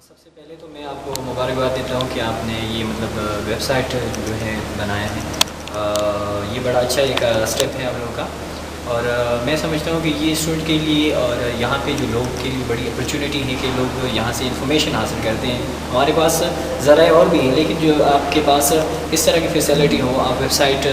سب سے پہلے تو میں آپ کو مبارکباد دیتا ہوں کہ آپ نے یہ ویب سائٹ جو ہے بنایا ہے، یہ بڑا اچھا ایک اسٹیپ ہے آپ لوگوں کا، اور میں سمجھتا ہوں کہ یہ اسٹوڈنٹ کے لیے اور یہاں پہ جو لوگ کے لیے بڑی اپرچونیٹی ہے کہ لوگ یہاں سے انفارمیشن حاصل کرتے ہیں۔ ہمارے پاس ذرائع اور بھی ہیں، لیکن جو آپ کے پاس اس طرح کی فیسلٹی ہو، آپ ویب سائٹ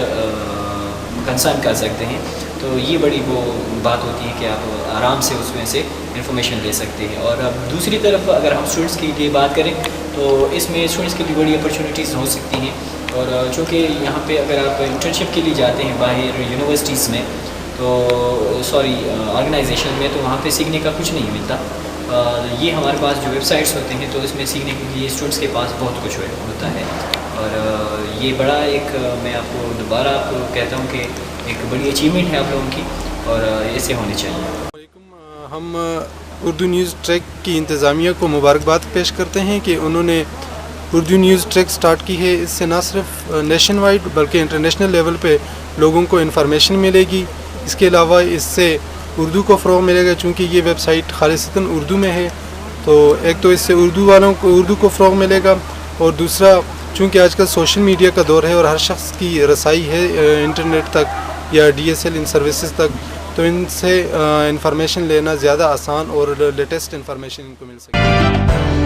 کنسرن کر سکتے ہیں، تو یہ بڑی وہ بات ہوتی ہے کہ آپ آرام سے اس میں سے انفارمیشن لے سکتے ہیں۔ اور اب دوسری طرف اگر ہم اسٹوڈنٹس کے لیے بات کریں تو اس میں اسٹوڈنٹس کے لیے بڑی اپرچونیٹیز ہو سکتی ہیں، اور چونکہ یہاں پہ اگر آپ انٹرنشپ کے لیے جاتے ہیں باہر یونیورسٹیز میں آرگنائزیشن میں، تو وہاں پہ سیکھنے کا کچھ نہیں ملتا۔ یہ ہمارے پاس جو ویب سائٹس ہوتے ہیں تو اس میں سیکھنے کے لیے اسٹوڈنٹس کے پاس بہت کچھ ہوتا ہے، اور یہ بڑا ایک میں آپ کو دوبارہ آپ کو کہتا ہوں کہ ایک بڑی اچیومنٹ ہے آپ لوگوں کی، اور ایسے ہونے چاہیے۔ ہم اردو نیوز ٹریک کی انتظامیہ کو مبارکباد پیش کرتے ہیں کہ انہوں نے اردو نیوز ٹریک سٹارٹ کی ہے۔ اس سے نہ صرف نیشن وائڈ بلکہ انٹرنیشنل لیول پہ لوگوں کو انفارمیشن ملے گی۔ اس کے علاوہ اس سے اردو کو فروغ ملے گا، چونکہ یہ ویب سائٹ خالصتاً اردو میں ہے، تو ایک تو اس سے اردو کو فروغ ملے گا، اور دوسرا چونکہ آج کل سوشل میڈیا کا دور ہے اور ہر شخص کی رسائی ہے انٹرنیٹ تک یا DSL ان سروسز تک، تو ان سے انفارمیشن لینا زیادہ آسان اور لیٹسٹ انفارمیشن ان کو مل سکے۔